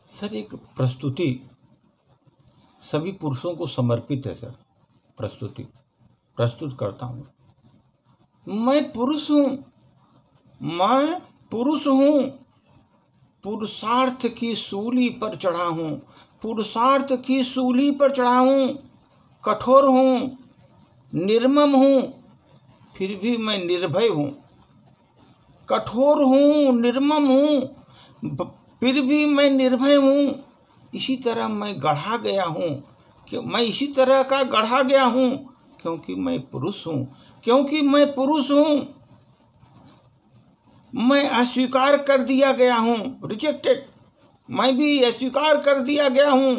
Sir, एक प्रस्तुति सभी पुरुषों को समर्पित है सर। प्रस्तुति प्रस्तुत करता हूँ। मैं पुरुष हूँ, मैं पुरुष हूँ, पुरुषार्थ की सूली पर चढ़ा हूँ, पुरुषार्थ की सूली पर चढ़ा हूँ। कठोर हूँ, निर्मम हूँ, फिर भी मैं निर्भय हूँ। कठोर हूँ, निर्मम हूँ, फिर भी मैं निर्भय हूँ। इसी तरह मैं गढ़ा गया हूँ, कि मैं इसी तरह का गढ़ा गया हूँ, क्योंकि मैं पुरुष हूँ, क्योंकि मैं पुरुष हूँ। मैं अस्वीकार कर दिया गया हूँ, रिजेक्टेड। मैं भी अस्वीकार कर दिया गया हूँ।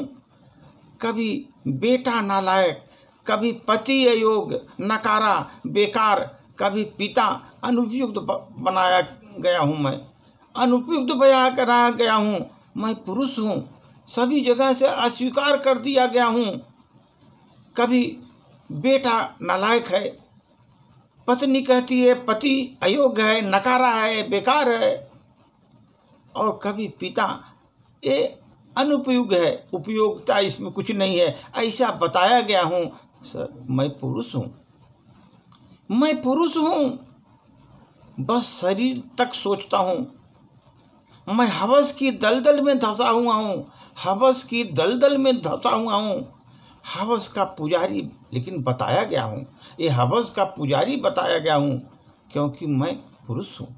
कभी बेटा नालायक, कभी पति अयोग्य, नकारा, बेकार, कभी पिता अनुपयुक्त बनाया गया हूँ। मैं अनुपयुक्त बनाया गया हूँ। मैं पुरुष हूँ, सभी जगह से अस्वीकार कर दिया गया हूँ। कभी बेटा नालायक है, पत्नी कहती है पति अयोग्य है, नकारा है, बेकार है, और कभी पिता ये अनुपयुक्त है, उपयोगिता इसमें कुछ नहीं है, ऐसा बताया गया हूँ। सर, मैं पुरुष हूँ, मैं पुरुष हूँ, बस शरीर तक सोचता हूँ। मैं हवस की दलदल में धंसा हुआ हूँ, हवस की दलदल में धंसा हुआ हूँ। हवस का पुजारी लेकिन बताया गया हूँ, ये हवस का पुजारी बताया गया हूँ, क्योंकि मैं पुरुष हूँ।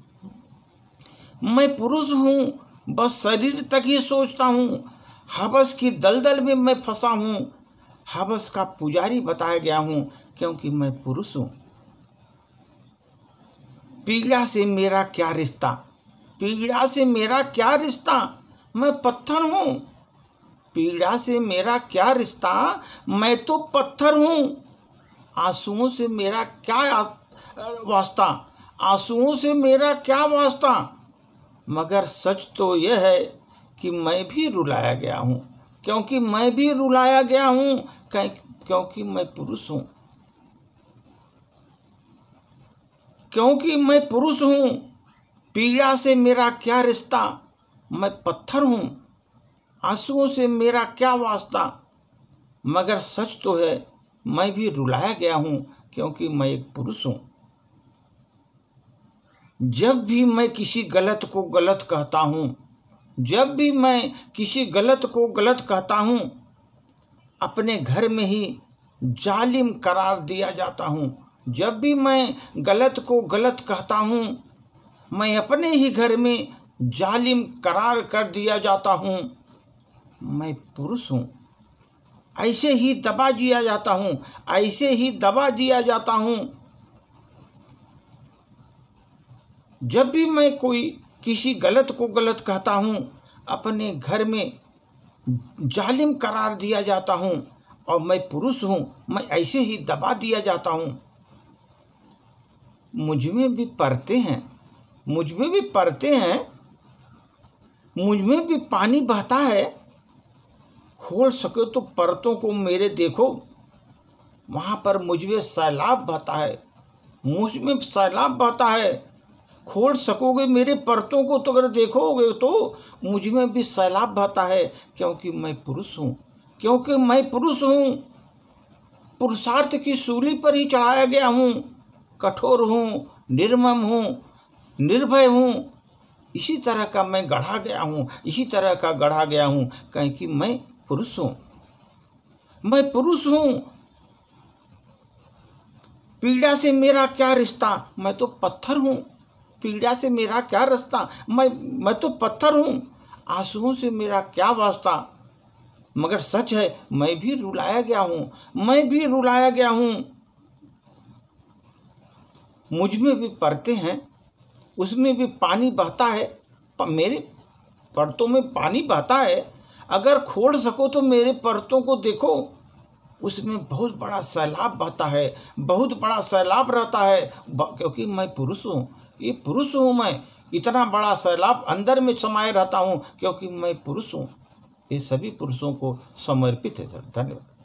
मैं पुरुष हूँ, बस शरीर तक ही सोचता हूँ। हवस की दलदल में मैं फंसा हूँ, हवस का पुजारी बताया गया हूँ, क्योंकि मैं पुरुष हूँ। पीड़ा से मेरा क्या रिश्ता, पीड़ा से मेरा क्या रिश्ता, मैं पत्थर हूँ। पीड़ा से मेरा क्या रिश्ता, मैं तो पत्थर हूँ। आंसुओं से मेरा क्या वास्ता, आंसुओं से मेरा क्या वास्ता, मगर सच तो यह है कि मैं भी रुलाया गया हूँ, क्योंकि मैं भी रुलाया गया हूँ, क्योंकि मैं पुरुष हूँ, क्योंकि मैं पुरुष हूँ। पीड़ा से मेरा क्या रिश्ता, मैं पत्थर हूँ। आंसुओं से मेरा क्या वास्ता, मगर सच तो है मैं भी रुलाया गया हूँ, क्योंकि मैं एक पुरुष हूँ। जब भी मैं किसी गलत को गलत कहता हूँ, जब भी मैं किसी गलत को गलत कहता हूँ, अपने घर में ही जालिम करार दिया जाता हूँ। जब भी मैं गलत को गलत कहता हूँ, मैं अपने ही घर में जालिम करार कर दिया जाता हूँ। मैं पुरुष हूँ, ऐसे ही दबा दिया जाता हूँ, ऐसे ही दबा दिया जाता हूँ। जब भी मैं कोई किसी गलत को गलत कहता हूँ, अपने घर में जालिम करार दिया जाता हूँ, और मैं पुरुष हूँ, मैं ऐसे ही दबा दिया जाता हूँ। मुझ में भी परते हैं, मुझ में भी परते हैं, मुझ में भी पानी बहता है। खोल सके तो परतों को मेरे देखो, वहाँ पर मुझ में सैलाब बहता है, मुझ में सैलाब बहता है। खोल सकोगे मेरे परतों को तो अगर देखोगे तो मुझ में भी सैलाब बहता है, क्योंकि मैं पुरुष हूँ, क्योंकि मैं पुरुष हूँ। पुरुषार्थ की सूली पर ही चढ़ाया गया हूँ। कठोर हूँ, निर्मम हूँ, निर्भय हूँ। इसी तरह का मैं गढ़ा गया हूँ, इसी तरह का गढ़ा गया हूँ, क्योंकि मैं पुरुष हूँ, मैं पुरुष हूँ। पीड़ा से मेरा क्या रिश्ता, मैं तो पत्थर हूँ। पीड़ा से मेरा क्या रिश्ता, मैं तो पत्थर हूँ। आंसुओं से मेरा क्या वास्ता, मगर सच है मैं भी रुलाया गया हूँ, मैं भी रुलाया गया हूँ। मुझ में भी परते हैं, उसमें भी पानी बहता है, मेरे परतों में पानी बहता है। अगर खोल सको तो मेरे परतों को देखो, उसमें बहुत बड़ा सैलाब बहता है, बहुत बड़ा सैलाब रहता है, क्योंकि मैं पुरुष हूँ। ये पुरुष हूँ मैं, इतना बड़ा सैलाब अंदर में समाये रहता हूँ, क्योंकि मैं पुरुष हूँ। ये सभी पुरुषों को समर्पित है सर। धन्यवाद।